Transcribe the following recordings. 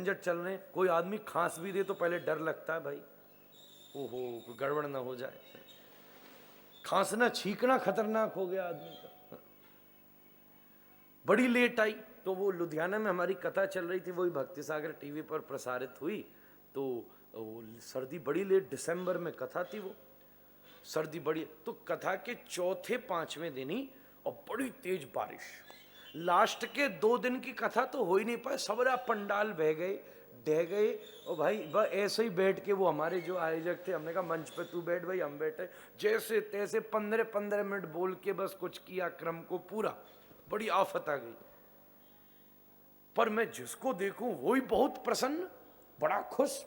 झंझट चल रहे हैं, कोई आदमी खांस भी दे तो पहले डर लगता है भाई, ओहो कोई गड़बड़ ना हो जाए, खांसना छींकना खतरनाक हो गया आदमी का। बड़ी लेट आई, तो वो लुधियाना में हमारी कथा चल रही थी, वही भक्ति सागर टीवी पर प्रसारित हुई, तो वो सर्दी बड़ी लेट, दिसंबर में कथा थी, वो सर्दी बड़ी, तो कथा के चौथे पांचवें दिन ही और बड़ी तेज बारिश, लास्ट के 2 दिन की कथा तो हो ही नहीं पाए, सबरा पंडाल बह गए ढह गए। और भाई बस ऐसे ही बैठ के, वो हमारे जो आयोजक थे, हमने कहा मंच पे तू बैठ भाई, हम बैठे, जैसे तैसे 15-15 मिनट बोल के बस कुछ किया क्रम को पूरा, बड़ी आफत आ गई। पर मैं जिसको देखूं वही बहुत प्रसन्न, बड़ा खुश।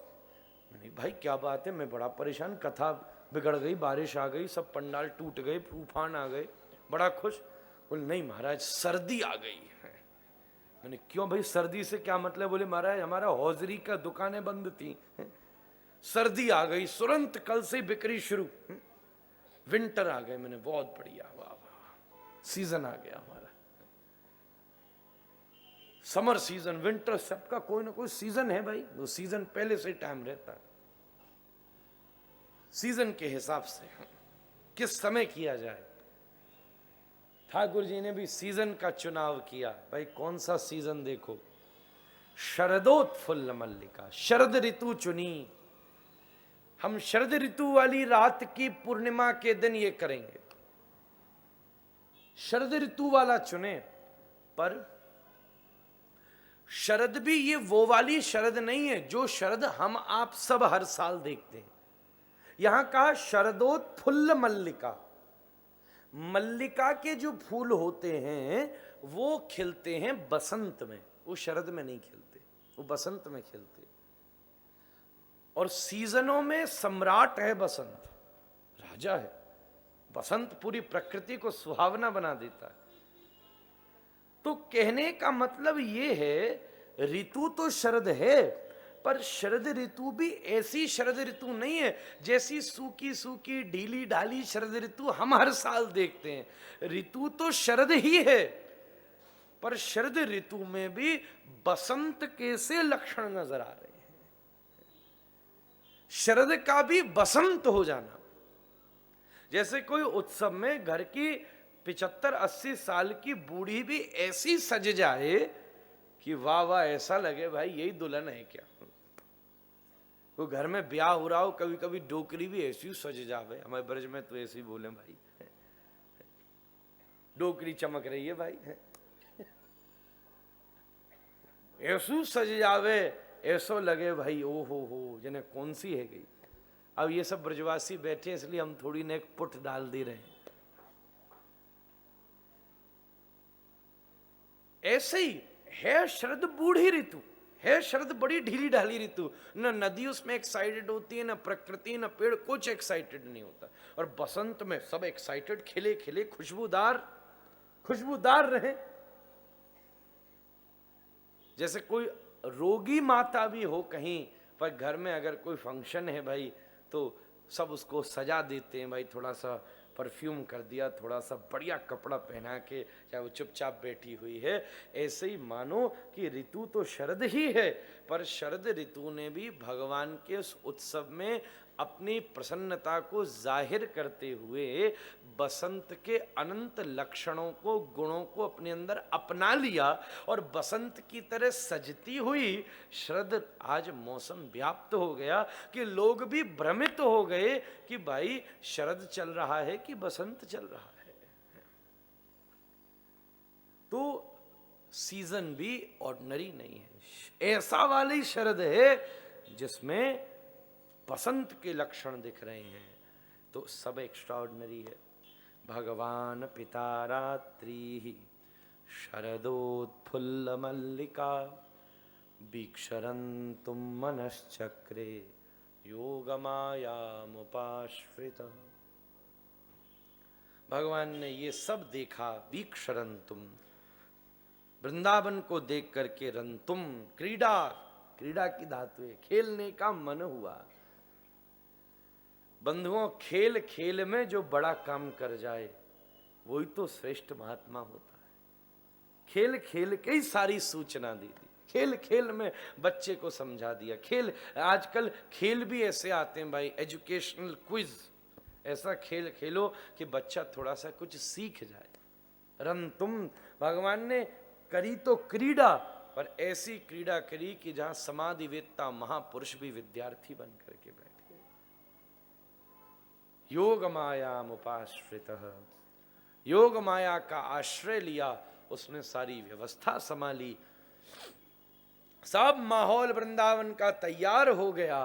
मैंने भाई क्या बात है, मैं बड़ा परेशान, कथा बिगड़ गई, बारिश आ गई, सब पंडाल टूट गए, तूफान आ गए, बड़ा खुश। बोले नहीं महाराज सर्दी आ गई है। मैंने क्यों भाई सर्दी से क्या मतलब? बोले महाराज हमारा हौजरी का दुकानें बंद थी, सर्दी आ गई, तुरंत कल से बिक्री शुरू, विंटर आ गए। मैंने बहुत बढ़िया, वाह वाह, सीजन आ गया हमारा, समर सीजन, विंटर, सबका कोई ना कोई सीजन है भाई, वो सीजन पहले से टाइम रहता है, सीजन के हिसाब से किस समय किया जाए। ठाकुर जी ने भी सीजन का चुनाव किया, भाई कौन सा सीजन देखो, शरदोत्फुल्ल मल्लिका, शरद ऋतु चुनी। हम शरद ऋतु वाली रात की पूर्णिमा के दिन ये करेंगे, शरद ऋतु वाला चुने। पर शरद भी ये वो वाली शरद नहीं है जो शरद हम आप सब हर साल देखते हैं। यहां कहा शरदोत्फुल्ल मल्लिका, मल्लिका के जो फूल होते हैं वो खिलते हैं बसंत में, वो शरद में नहीं खिलते, वो बसंत में खिलते। और सीजनों में सम्राट है बसंत, राजा है बसंत, पूरी प्रकृति को सुहावना बना देता है। तो कहने का मतलब ये है ऋतु तो शरद है, पर शरद ऋतु भी ऐसी शरद ऋतु नहीं है जैसी सूखी सूखी ढीली ढाली शरद ऋतु हम हर साल देखते हैं। ऋतु तो शरद ही है, पर शरद ऋतु में भी बसंत के से लक्षण नजर आ रहे हैं, शरद का भी बसंत हो जाना। जैसे कोई उत्सव में घर की 75-80 साल की बूढ़ी भी ऐसी सज जाए कि वाह वाह, ऐसा लगे भाई यही दुल्हन है क्या। वो घर में ब्याह हो रहा हो, कभी कभी डोकरी भी ऐसी सज जावे, हमारे ब्रज में तो ऐसे ही बोले भाई, डोकरी चमक रही है भाई, ऐसू सज जावे, ऐसो लगे भाई ओ हो जिन्हें कौन सी है गई। अब ये सब ब्रजवासी बैठे इसलिए हम थोड़ी ने एक पुट डाल दे रहे हैं। ऐसे ही है शरद बूढ़ी ऋतु, है शरद बड़ी ढीली ढाली ऋतु, न नदी उसमें एक्साइटेड होती है, न प्रकृति, न पेड़, कुछ एक्साइटेड नहीं होता। और बसंत में सब एक्साइटेड, खिले खिले, खुशबूदार खुशबूदार रहे। जैसे कोई रोगी माता भी हो कहीं पर, घर में अगर कोई फंक्शन है भाई, तो सब उसको सजा देते हैं भाई, थोड़ा सा परफ्यूम कर दिया, थोड़ा सा बढ़िया कपड़ा पहना के, चाहे वो चुपचाप बैठी हुई है। ऐसे ही मानो कि ऋतु तो शरद ही है, पर शरद ऋतु ने भी भगवान के उस उत्सव में अपनी प्रसन्नता को जाहिर करते हुए बसंत के अनंत लक्षणों को, गुणों को अपने अंदर अपना लिया। और बसंत की तरह सजती हुई शरद आज मौसम व्याप्त हो गया कि लोग भी भ्रमित हो गए कि भाई शरद चल रहा है कि बसंत चल रहा है। तो सीजन भी ऑर्डिनरी नहीं है, ऐसा वाली शरद है जिसमें बसंत के लक्षण दिख रहे हैं, तो सब एक्स्ट्राऑर्डिनरी है। भगवान पिता रात्रि शरदोत्फुल्ल मल्लिका वीक्षरन्तुम मनश्चक्रे योगमायामुपाश्रित। भगवान ने ये सब देखा, वीक्षरन्तुम, वृंदावन को देख करके, रंतुम क्रीड़ा, क्रीड़ा की धातु है, खेलने का मन हुआ। बंधुओं खेल खेल में जो बड़ा काम कर जाए वही तो श्रेष्ठ महात्मा होता है। खेल खेल के ही सारी सूचना दी थी। खेल खेल में बच्चे को समझा दिया। खेल, आजकल खेल भी ऐसे आते हैं भाई, एजुकेशनल क्विज, ऐसा खेल खेलो कि बच्चा थोड़ा सा कुछ सीख जाए। रन तुम, भगवान ने करी तो क्रीड़ा, पर ऐसी क्रीड़ा करी कि जहां समाधिवेत्ता महापुरुष भी विद्यार्थी बन करके बैठे। योग मायाम उपाश्रितः, योग माया का आश्रय लिया, उसने सारी व्यवस्था संभाली, सब माहौल वृंदावन का तैयार हो गया।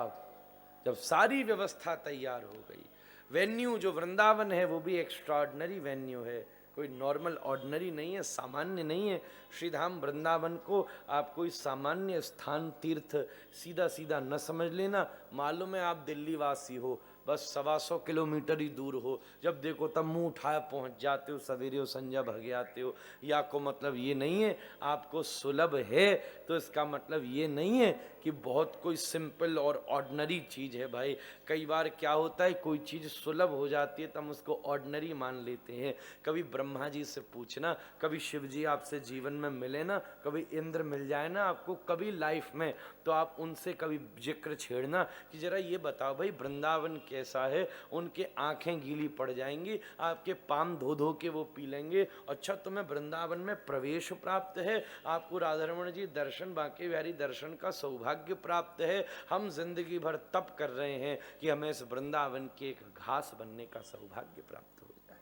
जब सारी व्यवस्था तैयार हो गई, वेन्यू जो वृंदावन है वो भी एक्स्ट्राऑर्डिनरी वेन्यू है, कोई नॉर्मल ऑर्डिनरी नहीं है, सामान्य नहीं है। श्रीधाम वृंदावन को आप कोई सामान्य स्थान तीर्थ सीधा सीधा न समझ लेना। मालूम है आप दिल्ली वासी हो, बस 125 किलोमीटर ही दूर हो, जब देखो तब मुंह उठाया पहुंच जाते हो, सवेरे हो संध्या भग आते हो। या को मतलब ये नहीं है आपको सुलभ है तो इसका मतलब ये नहीं है कि बहुत कोई सिंपल और ऑर्डिनरी चीज है भाई। कई बार क्या होता है, कोई चीज सुलभ हो जाती है तो हम उसको ऑर्डिनरी मान लेते हैं। कभी ब्रह्मा जी से पूछना, कभी शिव जी आपसे जीवन में मिले ना, कभी इंद्र मिल जाए ना आपको कभी लाइफ में, तो आप उनसे कभी जिक्र छेड़ना कि जरा ये बताओ भाई वृंदावन कैसा है। उनके आंखें गीली पड़ जाएंगी, आपके पाम धो धो के वो पी लेंगे। अच्छा तुम्हें वृंदावन में प्रवेश प्राप्त है, आपको राधारमण जी दर्शन, बांके बिहारी दर्शन का सौभाग्य प्राप्त है। हम जिंदगी भर तप कर रहे हैं कि हमें इस वृंदावन के एक घास बनने का सौभाग्य प्राप्त हो जाए।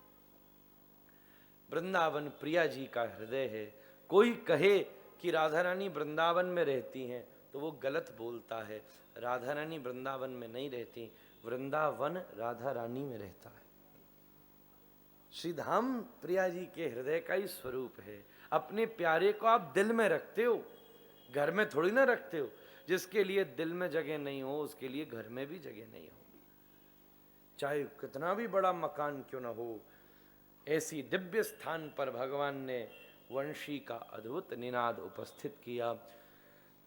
वृंदावन प्रिया जी का हृदय है। कोई कहे कि राधा रानी वृंदावन में रहती हैं तो वो गलत बोलता है। राधा रानी वृंदावन में नहीं रहती, वृंदावन राधा रानी में रहता है। श्री धाम प्रिया जी के हृदय का ही स्वरूप है। अपने प्यारे को आप दिल में रखते हो, घर में थोड़ी ना रखते हो। जिसके लिए दिल में जगह नहीं हो उसके लिए घर में भी जगह नहीं होगी, चाहे कितना भी बड़ा मकान क्यों ना हो। ऐसी दिव्य स्थान पर भगवान ने वंशी का अद्भुत निनाद उपस्थित किया।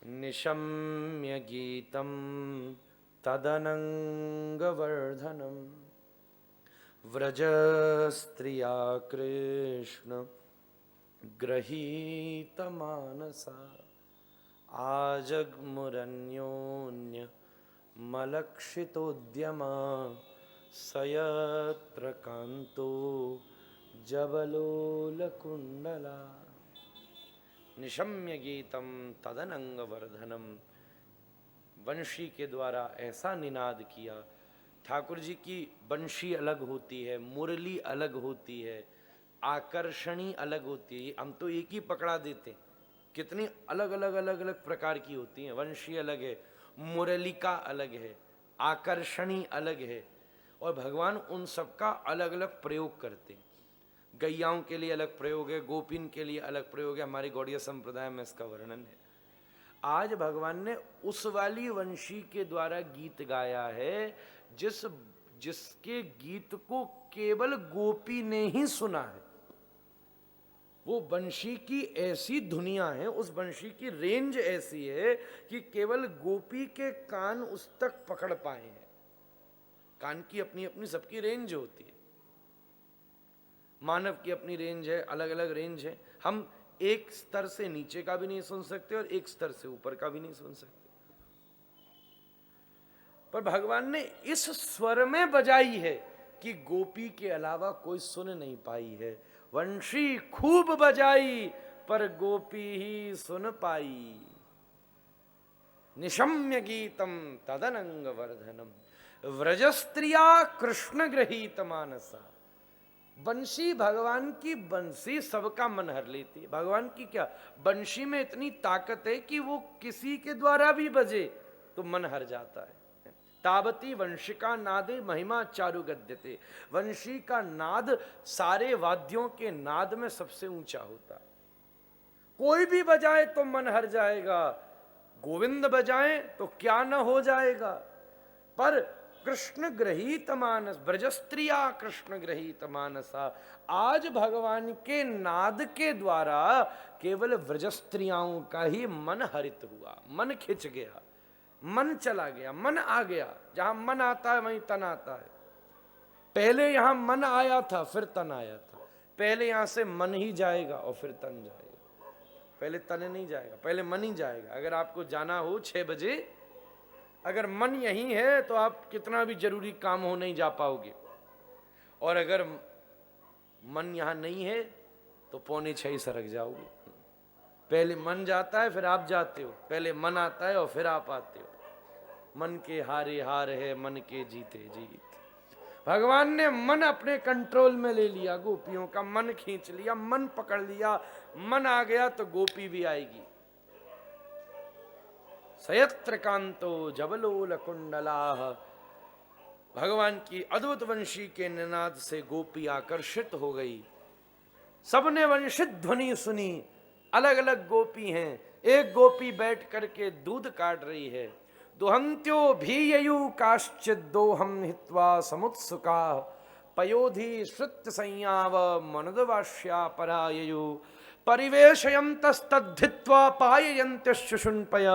निशम्य गीतम तदनंग वर्धनम व्रज स्त्रिया कृष्ण गृहीत मानसा आजग्मुरन्योन्य मलक्षितोद्यमा सयत्र कांतो जबलोलकुंडला। निशम्य गीतम तदनंग वर्धनम, वंशी के द्वारा ऐसा निनाद किया। ठाकुर जी की बंशी अलग होती है, मुरली अलग होती है, आकर्षणी अलग होती है। हम तो एक ही पकड़ा देते, कितनी अलग अलग अलग अलग प्रकार की होती हैं। वंशी अलग है, मुरलिका अलग है, आकर्षणी अलग है, और भगवान उन सब का अलग अलग प्रयोग करते हैं। गैयाओं के लिए अलग प्रयोग है, गोपिन के लिए अलग प्रयोग है, हमारे गौड़ीय संप्रदाय में इसका वर्णन है। आज भगवान ने उस वाली वंशी के द्वारा गीत गाया है जिसके गीत को केवल गोपी ने ही सुना है। वो वंशी की ऐसी दुनिया है, उस वंशी की रेंज ऐसी है कि केवल गोपी के कान उस तक पकड़ पाए हैं। कान की अपनी अपनी सबकी रेंज होती है, मानव की अपनी रेंज है, अलग अलग रेंज है। हम एक स्तर से नीचे का भी नहीं सुन सकते और एक स्तर से ऊपर का भी नहीं सुन सकते। पर भगवान ने इस स्वर में बजाई है कि गोपी के अलावा कोई सुन नहीं पाई है। वंशी खूब बजाई पर गोपी ही सुन पाई। निशम्य गीतम तदनंग वर्धनम व्रजस्त्रिया कृष्ण गृहीत मानसा। बंशी, भगवान की बंसी सबका मन हर लेती है। भगवान की क्या बंशी में इतनी ताकत है कि वो किसी के द्वारा भी बजे तो मन हर जाता है। तावती वंशिका नादे महिमा चारु गद्यते। वंशी का नाद सारे वाद्यों के नाद में सबसे ऊंचा होता है। कोई भी बजाए तो मन हर जाएगा, गोविंद बजाए तो क्या न हो जाएगा। पर कृष्ण गृहीत मानस, ब्रजस्त्रिया कृष्ण गृहीत मानसा, आज भगवान के नाद के द्वारा केवल ब्रजस्त्रियाओं का ही मन हरित हुआ, मन खिंच गया, मन चला गया, मन आ गया। जहां मन आता है वहीं तन आता है। पहले यहां मन आया था फिर तन आया था, पहले यहां से मन ही जाएगा और फिर तन जाएगा। पहले तन नहीं जाएगा, पहले मन ही जाएगा। अगर आपको जाना हो 6 बजे, अगर मन यही है तो आप कितना भी जरूरी काम हो नहीं जा पाओगे, और अगर मन यहां नहीं है तो 5:45 ही सरक जाओगे। पहले मन जाता है फिर आप जाते हो, पहले मन आता है और फिर आप आते हो। मन के हारे हार है, मन के जीते जीत। भगवान ने मन अपने कंट्रोल में ले लिया, गोपियों का मन खींच लिया, मन पकड़ लिया। मन आ गया तो गोपी भी आएगी। सयत्र कांतो जबलोल कुंडलाह। भगवान की अद्भुत वंशी के निनाद से गोपी आकर्षित हो गई। सबने वंशित ध्वनि सुनी। अलग अलग गोपी हैं। एक गोपी बैठ करके दूध काट रही है। दुहंत्यो भीययु काश्चिद दोहम हित्वा समुत्सुका पयोधि श्रुत्य संयाव मनदवाश्या पराययु परिवेशयन्तस्तद्धित्वा पाययन्त्य शुशुन्पय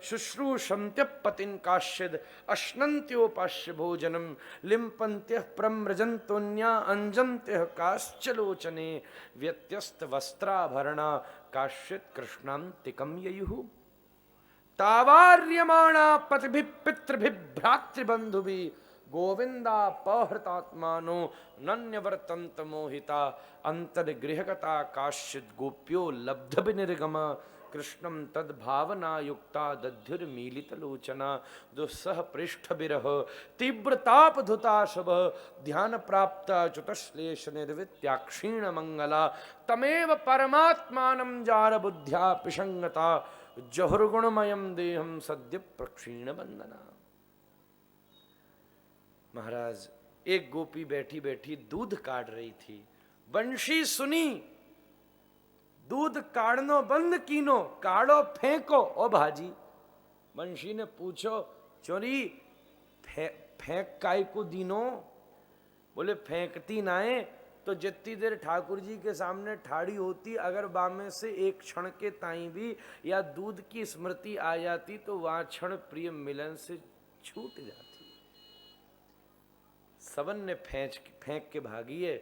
शुश्रूषन्त्य पतिं काश्चिद अश्नन्त्योपास्य भोजनं लिम्पन्त्यः प्रम्रजन्तोऽन्या अंजन्त्यः काश्चलोचने व्यत्यस्त वस्त्राभरणा काश्चिद कृष्णान्तिकं ययुः तावार्यमाणा पतिभिः पितृभिः भ्रातृबन्धुभिः गोविंदा पहृतात्मानो नन्यवर्तन्त मोहिता अंतर्गृहगता काश्चिद गोप्यो लब्ध विनिर्गम कृष्णम तद भावना युक्ता दध्युर्मीलितलोचना दुस्सह पृष्ठ विरह तीव्रताप धुताशभ ध्यान प्राप्त च्युतश्लेष निर्वित्याक्षीण मंगला तमेव परमात्मानं जार बुद्ध्या पिशंगता जहुर्गुणमयम देहम सद्य प्रक्षीण बंदना। महाराज, एक गोपी बैठी बैठी दूध काट रही थी। बंशी सुनी, दूध काढ़नो बंद कीनो, काढ़ो फेंको। ओ भाजी, बंशी ने पूछो, चोरी फेंक काय को दीनो? बोले फेंकती नाए तो जितनी देर ठाकुर जी के सामने ठाड़ी होती, अगर बामे से एक क्षण के ताई भी या दूध की स्मृति आ जाती तो वहां क्षण प्रिय मिलन से छूट जाती। सवन ने फेंक के भागी है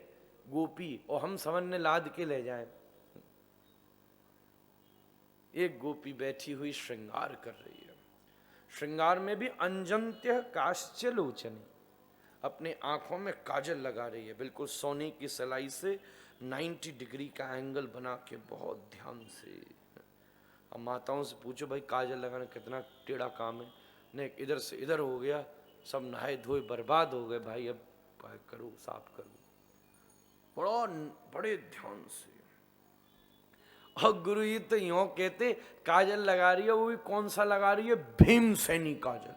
गोपी, और हम सवन ने लाद के ले जाए। एक गोपी बैठी हुई श्रृंगार कर रही है। श्रृंगार में भी अंजंत्य काश्चलोचनी, अपने आंखों में काजल लगा रही है, बिल्कुल सोने की सलाई से 90 डिग्री का एंगल बना के बहुत ध्यान से। अब माताओं से पूछो भाई काजल लगाना कितना टेढ़ा काम है, ने इधर से इधर हो गया, सब नहाए धोए बर्बाद हो गए भाई, अब करो साफ करो, बड़े ध्यान से। और गुरु जी तो यूं कहते काजल लगा रही है, वो भी कौन सा लगा रही है? भीमसेनी काजल।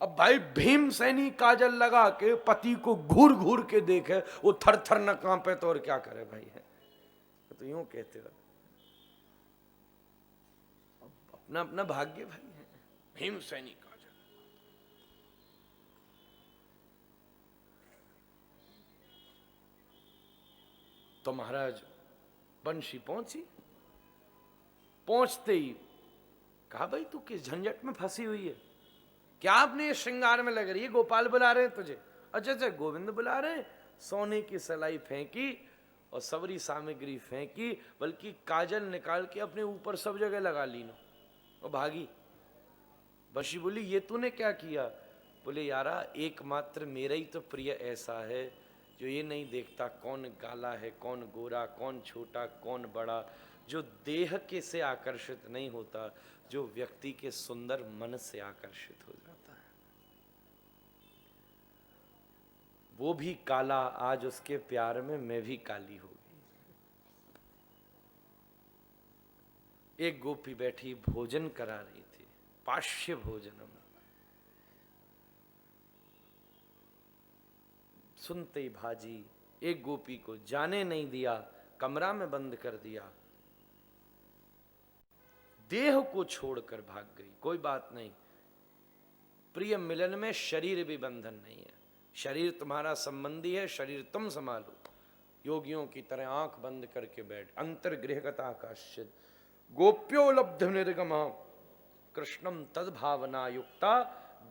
अब भाई भीमसेनी काजल लगा के पति को घूर घूर के देखे, वो थर थर न कांपे तो और क्या करे भाई है। तो यूं कहते हो, अपना अपना भाग्य भाई है। भीमसेनी काजल। तो महाराज बंशी पहुंची। पहुंचते ही कहा भाई तू किस झंझट में फंसी हुई है, क्या आपने श्रृंगार में लग रही है? गोपाल बुला रहे हैं तुझे। अच्छा अच्छा, गोविंद बुला रहे हैं। सोने की सलाई फेंकी और सबरी सामग्री फेंकी, बल्कि काजल निकाल के अपने ऊपर सब जगह लगा ली ना, और भागी। बंशी बोली ये तूने क्या किया? बोले यारा एकमात्र मेरा ही तो प्रिय ऐसा है जो ये नहीं देखता कौन काला है, कौन गोरा, कौन छोटा, कौन बड़ा, जो देह के से आकर्षित नहीं होता, जो व्यक्ति के सुंदर मन से आकर्षित हो जाता है। वो भी काला, आज उसके प्यार में मैं भी काली हो गई। एक गोपी बैठी भोजन करा रही थी, पाश्य भोजनम। सुनते ही भाजी एक गोपी को जाने नहीं दिया, कमरा में बंद कर दिया, देह को छोड़कर भाग गई। कोई बात नहीं, प्रिय मिलन में शरीर भी बंधन नहीं है। शरीर तुम्हारा संबंधी है, शरीर तुम संभालो। योगियों की तरह आंख बंद करके बैठ। अंतर्गृहगता काश्चिद गोप्योलब्ध निर्गमा कृष्णम तद भावना युक्ता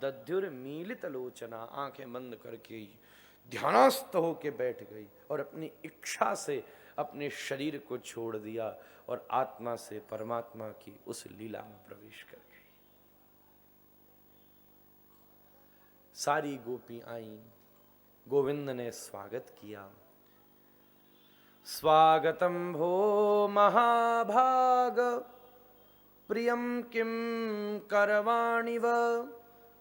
दध्युर्मीलित लोचना। आंखें बंद करके ध्यानस्थ होके बैठ गई और अपनी इच्छा से अपने शरीर को छोड़ दिया और आत्मा से परमात्मा की उस लीला में प्रवेश कर गई। सारी गोपी आई, गोविंद ने स्वागत किया। स्वागतम भो महाभाग प्रियम किम करवाणिव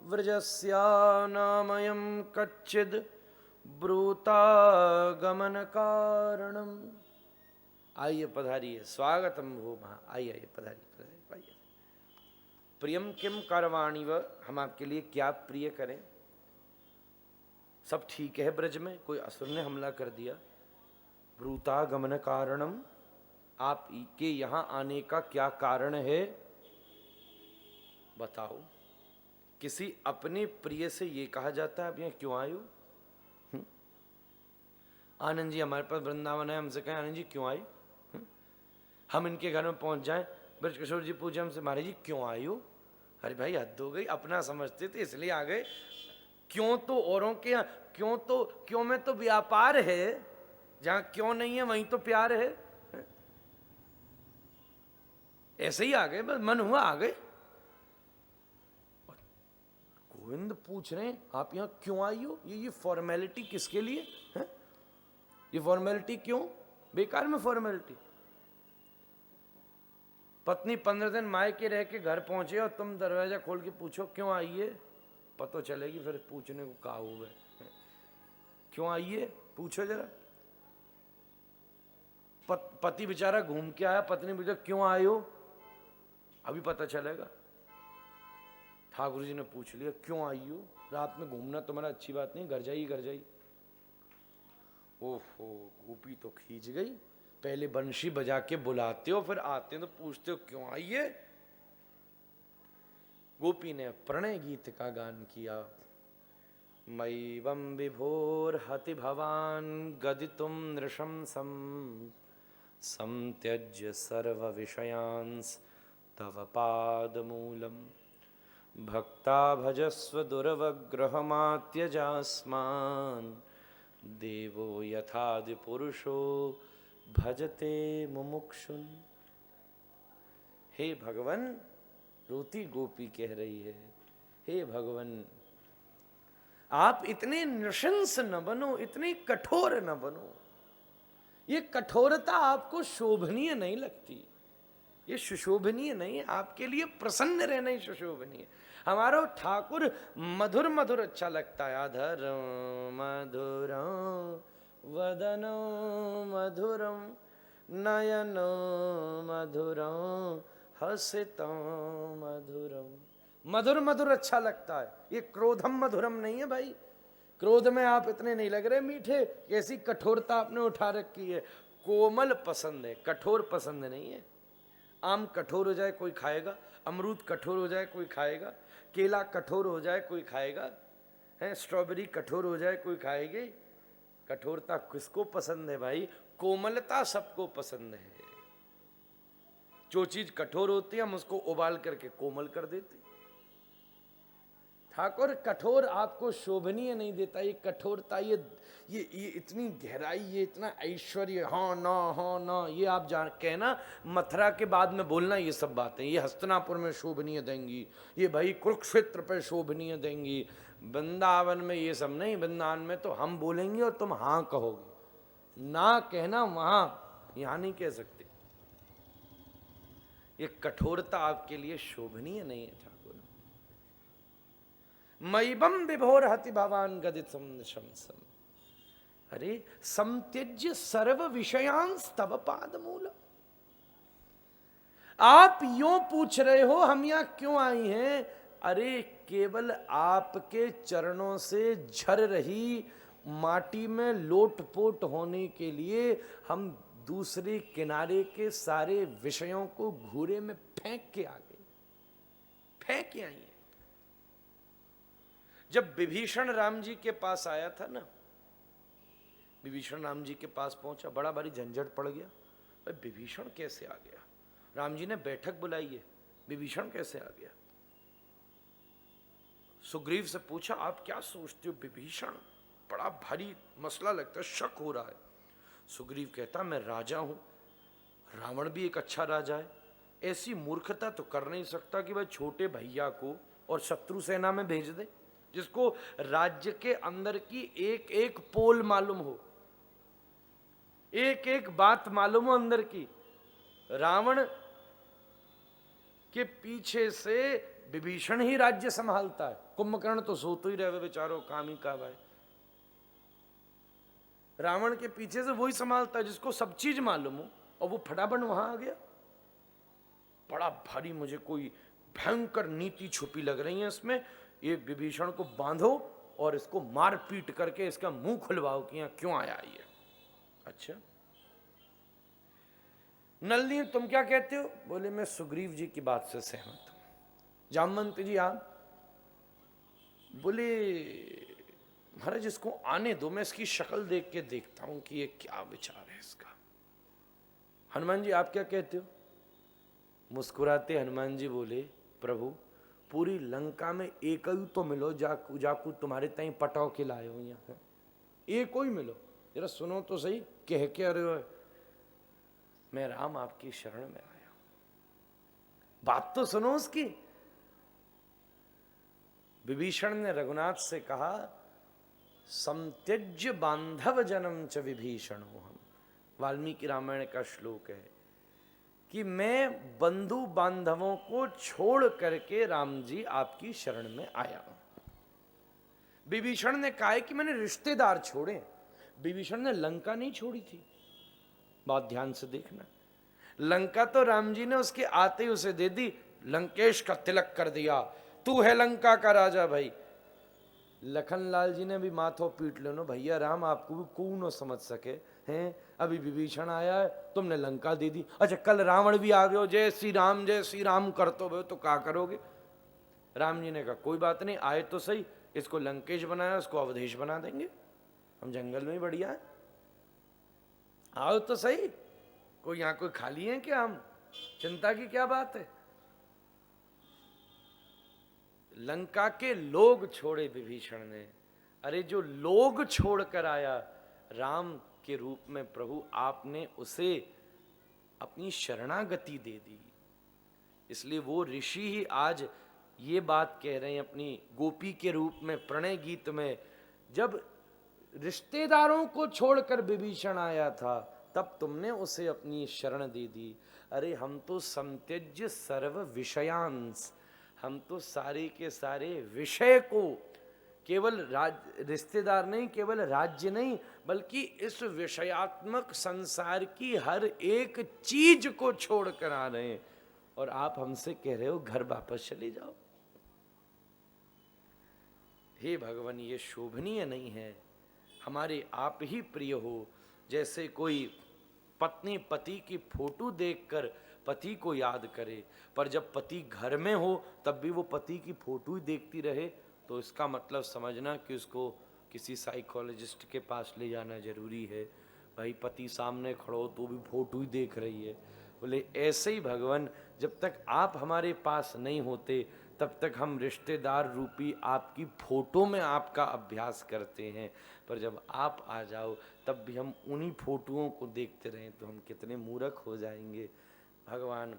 व्रजस्यानामयं कच्चिद ब्रूता गमन कारणम। आइए पधारिए, स्वागतम भो महा, आइए पधारिए पधारिए। प्रियम किम करवाणिव, हम आपके लिए क्या प्रिय करें? सब ठीक है ब्रज में, कोई असुर ने हमला कर दिया। ब्रूता गमन कारणम, आप के यहां आने का क्या कारण है बताओ। किसी अपने प्रिय से ये कहा जाता है आप यहाँ क्यों आए हो? आनंद जी हमारे पास वृंदावन है, हमसे कहें आनंद जी क्यों आए? हम इनके घर में पहुंच जाएं, ब्रज किशोर जी पूछे हमसे महाराज जी क्यों आए हो? अरे भाई हद हो गई, अपना समझते थे इसलिए आ गए। क्यों तो औरों के यहाँ, क्यों में तो व्यापार है, जहां क्यों नहीं है वहीं तो प्यार है। ऐसे ही आ गए, बस मन हुआ आ गए। गोविंद पूछ रहे हैं आप यहां क्यों आई हो? ये फॉर्मेलिटी किसके लिए है? ये फॉर्मेलिटी क्यों? बेकार में फॉर्मेलिटी। पत्नी 15 दिन मायके रह के घर पहुंचे और तुम दरवाजा खोल के पूछो क्यों आई है? पता चलेगी फिर पूछने को कहा हुआ है। क्यों आई है पूछो जरा। पति बेचारा घूम के आया, पत्नी पूछा क्यों आए हो? अभी पता चलेगा। ठाकुर जी ने पूछ लिया क्यों आई हो? रात में घूमना तुम्हारा अच्छी बात नहीं, घर जाइए घर जाइए। ओहो, गोपी तो खींच गई। पहले बंशी बजा के बुलाते हो, फिर आते हो तो पूछते हो क्यों आई है? गोपी ने प्रणय गीत का गान किया। मयिवं विभोर हति भवान गदितुम नृशंसम संत्यज्य सर्व विषयांस तव पादमूलम भक्ता भजस्व दुर्वग्रहमात्यजास्मान् देवो यथादि पुरुषो भजते मुमुक्षुन्। हे भगवन, रोती गोपी कह रही है, हे भगवन आप इतने नृशंस न बनो, इतने कठोर न बनो। ये कठोरता आपको शोभनीय नहीं लगती, ये सुशोभनीय नहीं है। आपके लिए प्रसन्न रहना ही सुशोभनीय। हमारा ठाकुर मधुर मधुर अच्छा लगता है। अधर मधुरम वदनो मधुरम नयनो मधुरम हसितो मधुरम। मधुर मधुर अच्छा लगता है। ये क्रोधम मधुरम नहीं है भाई। क्रोध में आप इतने नहीं लग रहे मीठे, कैसी कठोरता आपने उठा रखी है। कोमल पसंद है, कठोर पसंद नहीं है। आम कठोर हो जाए कोई खाएगा, अमरूद कठोर हो जाए कोई खाएगा, केला कठोर हो जाए कोई खाएगा, है स्ट्रॉबेरी कठोर हो जाए कोई खाएगी। कठोरता किसको पसंद है भाई? कोमलता सबको पसंद है। जो चीज कठोर होती है हम उसको उबाल करके कोमल कर देते। ठाकुर कठोर आपको शोभनीय नहीं देता। ये कठोरता, ये इतनी गहराई, ये इतना ऐश्वर्य, हाँ ना, ये आप जान कहना मथुरा के बाद में बोलना ये सब बातें, ये हस्तिनापुर में शोभनीय देंगी, ये भाई कुरुक्षेत्र पे शोभनीय देंगी। वृंदावन में ये सब नहीं। वृंदावन में तो हम बोलेंगे और तुम हाँ कहोगे, ना कहना वहां, यहां नहीं कह सकते। ये कठोरता आपके लिए शोभनीय नहीं है ठाकुर। मयिबम विभोर हति भवान गदितम शंसम। अरे समत्यज्य सर्व विषयांस तव पाद मूल। आप यूं पूछ रहे हो हम यहां क्यों आई हैं? अरे केवल आपके चरणों से झर रही माटी में लोटपोट होने के लिए हम दूसरे किनारे के सारे विषयों को घूरे में फेंक के आ गए, फेंक के आई हैं। जब विभीषण राम जी के पास आया था ना, विभीषण राम जी के पास पहुंचा, बड़ा भारी झंझट पड़ गया। भाई विभीषण कैसे आ गया? राम जी ने बैठक बुलाई है, विभीषण कैसे आ गया? सुग्रीव से पूछा आप क्या सोचते हो विभीषण? बड़ा भारी मसला लगता है, शक हो रहा है। सुग्रीव कहता मैं राजा हूं, रावण भी एक अच्छा राजा है, ऐसी मूर्खता तो कर नहीं सकता कि वह छोटे भैया को और शत्रु सेना में भेज दे, जिसको राज्य के अंदर की एक एक पोल मालूम हो, एक एक बात मालूम हो अंदर की। रावण के पीछे से विभीषण ही राज्य संभालता है, कुंभकर्ण तो सोते ही रहे बेचारो, काम ही का भाई। रावण के पीछे से वही संभालता है जिसको सब चीज मालूम हो, और वो फटाफट वहां आ गया। बड़ा भारी मुझे कोई भयंकर नीति छुपी लग रही है इसमें। ये विभीषण को बांधो और इसको मार पीट करके इसका मुंह खुलवाओ कि यहां क्यों आया ये। अच्छा नलिनी तुम क्या कहते हो? बोले मैं सुग्रीव जी की बात से सहमत हूं। जामवंत जी आप? बोले महाराज इसको आने दो, मैं इसकी शक्ल देख के देखता हूं कि ये क्या विचार है इसका। हनुमान जी आप क्या कहते हो? मुस्कुराते हनुमान जी बोले प्रभु पूरी लंका में एक ही तो मिलो जाकू तुम्हारे ताई पटाव के लाए हो, यहाँ एक ही मिलो, जरा सुनो तो सही कह के अरे मैं राम आपकी शरण में आया हूं, बात तो सुनो उसकी। विभीषण ने रघुनाथ से कहा समत्यज्य बांधव जनम च विभीषण हम। वाल्मीकि रामायण का श्लोक है कि मैं बंधु बांधवों को छोड़ करके राम जी आपकी शरण में आया हूं। विभीषण ने कहा कि मैंने रिश्तेदार छोड़े, विभीषण ने लंका नहीं छोड़ी थी। बहुत ध्यान से देखना, लंका तो राम जी ने उसके आते ही उसे दे दी, लंकेश का तिलक कर दिया, तू है लंका का राजा भाई। लखनलाल जी ने भी माथों पीट लो भैया राम आपको भी कौन न समझ सके हैं, अभी विभीषण आया है तुमने लंका दे दी, अच्छा कल रावण भी आ गयो जय श्री राम करते हो तो क्या करोगे? राम जी ने कहा कोई बात नहीं, आए तो सही, इसको लंकेश बनाया उसको अवधेश बना देंगे, हम जंगल में ही बढ़िया है, आओ तो सही, कोई यहां कोई खाली है क्या, हम चिंता की क्या बात है। लंका के लोग छोड़े विभीषण ने, अरे जो लोग छोड़कर आया राम के रूप में प्रभु आपने उसे अपनी शरणागति दे दी। इसलिए वो ऋषि ही आज ये बात कह रहे हैं अपनी गोपी के रूप में प्रणय गीत में, जब रिश्तेदारों को छोड़कर विभीषण आया था तब तुमने उसे अपनी शरण दे दी। अरे हम तो समत्यज्य सर्व विषयांश, हम तो सारे के सारे विषय को, केवल रिश्तेदार नहीं, केवल राज्य नहीं, बल्कि इस विषयात्मक संसार की हर एक चीज को छोड़कर आ रहे हैं, और आप हमसे कह रहे हो घर वापस चले जाओ। हे भगवान ये शोभनीय नहीं है, हमारे आप ही प्रिय हो। जैसे कोई पत्नी पति की फोटो देखकर पति को याद करे, पर जब पति घर में हो तब भी वो पति की फोटो ही देखती रहे, तो इसका मतलब समझना कि उसको किसी साइकोलॉजिस्ट के पास ले जाना जरूरी है। भाई पति सामने खड़ो तो भी फोटो ही देख रही है। बोले ऐसे ही भगवान जब तक आप हमारे पास नहीं होते तब तक हम रिश्तेदार रूपी आपकी फोटो में आपका अभ्यास करते हैं, पर जब आप आ जाओ तब भी हम उन्हीं फोटोओं को देखते रहें तो हम कितने मूर्ख हो जाएंगे। भगवान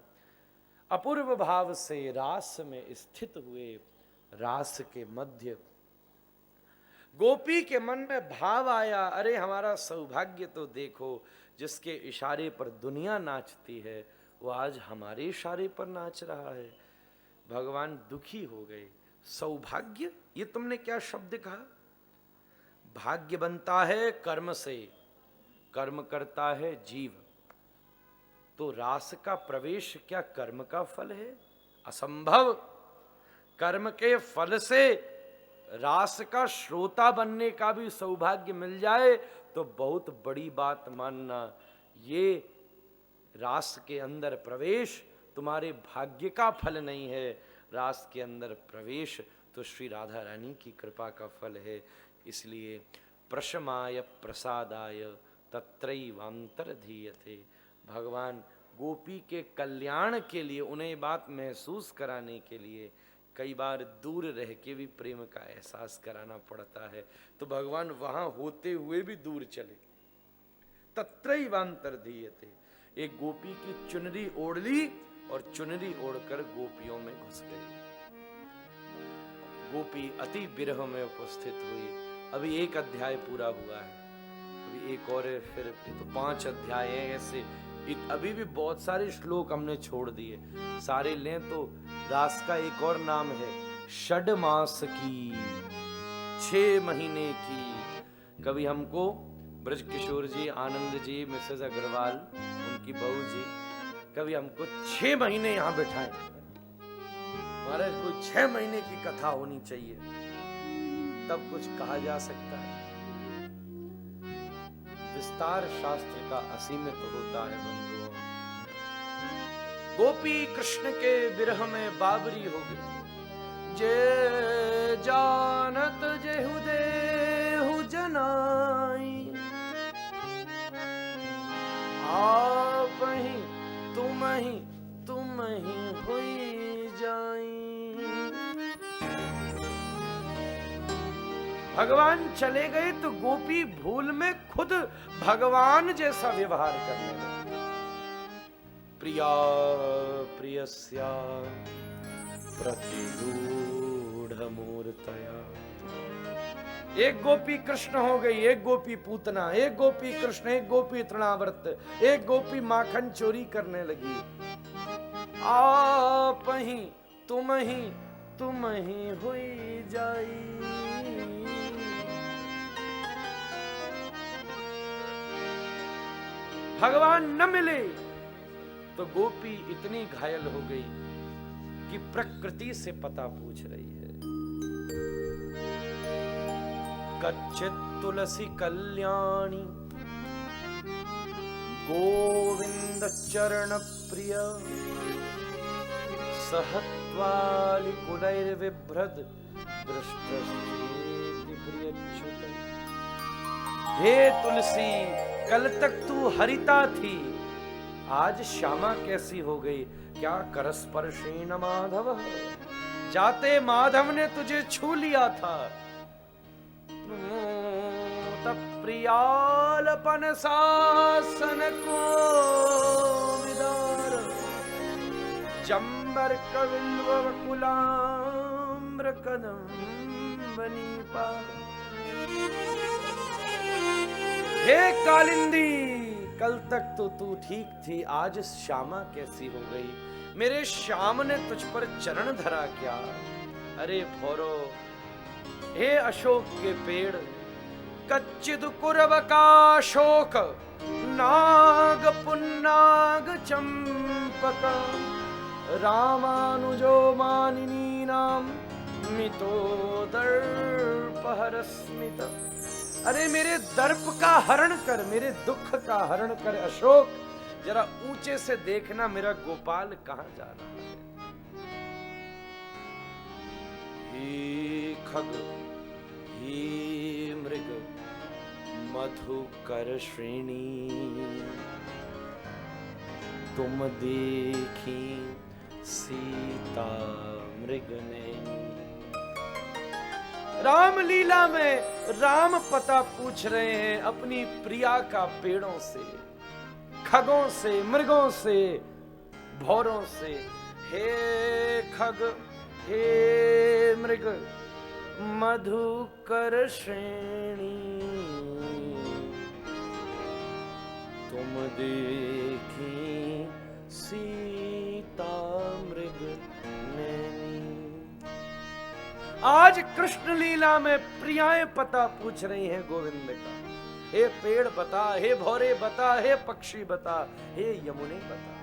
अपूर्व भाव से रास में स्थित हुए, रास के मध्य गोपी के मन में भाव आया, अरे हमारा सौभाग्य तो देखो, जिसके इशारे पर दुनिया नाचती है वो आज हमारे इशारे पर नाच रहा है। भगवान दुखी हो गए। सौभाग्य, ये तुमने क्या शब्द कहा? भाग्य बनता है कर्म से, कर्म करता है जीव, तो रास का प्रवेश क्या कर्म का फल है? असंभव। कर्म के फल से रास का श्रोता बनने का भी सौभाग्य मिल जाए तो बहुत बड़ी बात मानना। ये रास के अंदर प्रवेश तुम्हारे भाग्य का फल नहीं है, रास के अंदर प्रवेश तो श्री राधा रानी की कृपा का फल है। इसलिए प्रशमाय प्रसादाय तत्रैवांतर्धीयते, भगवान गोपी के कल्याण के लिए, उन्हें बात महसूस कराने के लिए कई बार दूर रह के भी प्रेम का एहसास कराना पड़ता है। तो भगवान वहां होते हुए भी दूर चले, तत्रैवांतर्धीयते। एक गोपी की चुनरी ओढ़ ली और चुनरी ओढ़कर गोपियों में घुस गई। गोपी अति विरह में उपस्थित हुई। अभी एक अध्याय पूरा हुआ है, अभी एक और है, फिर तो 5 अध्याय हैं ऐसे। अभी भी बहुत सारे श्लोक हमने छोड़ दिए, सारे लें तो रास का एक और नाम है षड मास की, 6 महीने की। कभी हमको ब्रज किशोर जी, आनंद जी, मिसेस अग्रवाल, उनकी बहू जी, कभी हमको 6 महीने यहाँ बिठाए। महाराज कोई 6 महीने की कथा होनी चाहिए, तब कुछ कहा जा सकता है। विस्तार शास्त्र का असीमित होता है बंधुओं। गोपी कृष्ण के विरह में बाबरी हो गई। जे जानत जेहु देहु जनाई, आप ही तुम ही हुई जाई। भगवान चले गए तो गोपी भूल में खुद भगवान जैसा व्यवहार करने लगी। प्रिया प्रियस्या प्रतिरूढ़ मूर्तया। एक गोपी कृष्ण हो गई, एक गोपी पूतना, एक गोपी कृष्ण, एक गोपी तृणावर्त, एक गोपी माखन चोरी करने लगी। आप ही तुम ही हुई जाई। भगवान न मिले तो गोपी इतनी घायल हो गई कि प्रकृति से पता पूछ रही है। कच्चित तुलसी कल्याणी गोविंद चरण प्रिय, सहत्वालि कुलैर्विभ्रद दृष्टश्चेति प्रियच्युत। हे तुलसी, कल तक तू हरिता थी, आज श्यामा कैसी हो गई? क्या करस्पर्शेन माधव, जाते माधव ने तुझे छू लिया था। प्रियालपन सासन को विदार, जम्बर कविल्व कुलाम्र कदम बनीपा। हे कालिंदी, कल तक तो तू ठीक थी, आज श्यामा कैसी हो गई? मेरे श्याम ने तुझ पर चरण धरा क्या? अरे भौरो, हे अशोक के पेड़, कच्चिद कुरव का शोक, नाग पुन्नाग चंपक, रामानुजो मानिनी नाम मितो दर्पहरस्मित। अरे मेरे दर्प का हरण कर, मेरे दुख का हरण कर अशोक। जरा ऊंचे से देखना मेरा गोपाल कहां जा रहा है। हे खग, हे मृग, मधुकर श्रेणी, तुम देखी सीता मृग नैनी। रामलीला में राम पता पूछ रहे हैं अपनी प्रिया का पेड़ों से, खगों से, मृगों से, भौरों से। हे खग, हे मृग, मधुकर श्रेणी, तुम देखी सीता मृग नैनी। आज कृष्ण लीला में प्रियाएं पता पूछ रही हैं गोविंद का। हे पेड़ बता, हे भौरे बता, हे पक्षी बता, हे यमुने बता।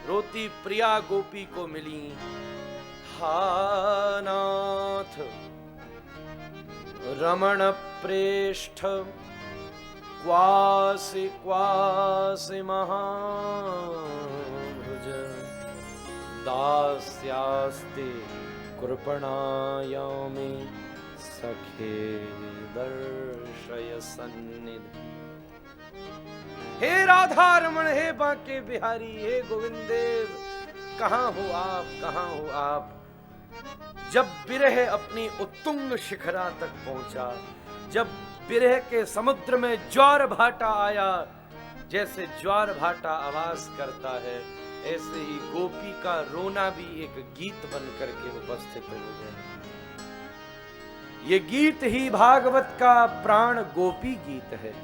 रोती प्रिया गोपी को मिली। हा नाथ रमण प्रेष्ठ, क्वासि क्वासि महाभुज, दास्यास्ते कृपणायामि सखे दर्शय सन्निधि। हे राधा रमण, हे बांके बिहारी, हे गोविंद देव, कहां हो आप, कहां हो आप? जब विरह अपनी उत्तुंग शिखरा तक पहुंचा, जब विरह के समुद्र में ज्वार भाटा आया, जैसे ज्वार भाटा आवाज करता है, ऐसे ही गोपी का रोना भी एक गीत बन करके उपस्थित हो गया। ये गीत ही भागवत का प्राण गोपी गीत है।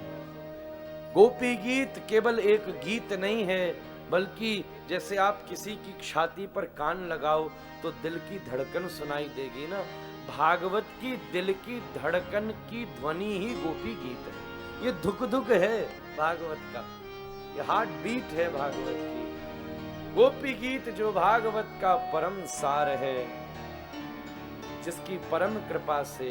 गोपी गीत केवल एक गीत नहीं है, बल्कि जैसे आप किसी की छाती पर कान लगाओ तो दिल की धड़कन सुनाई देगी ना, भागवत की दिल की धड़कन की ध्वनि ही गोपी गीत है। ये धुक धुक है भागवत का, ये हार्ट बीट है भागवत की। गोपी गीत जो भागवत का परम सार है, जिसकी परम कृपा से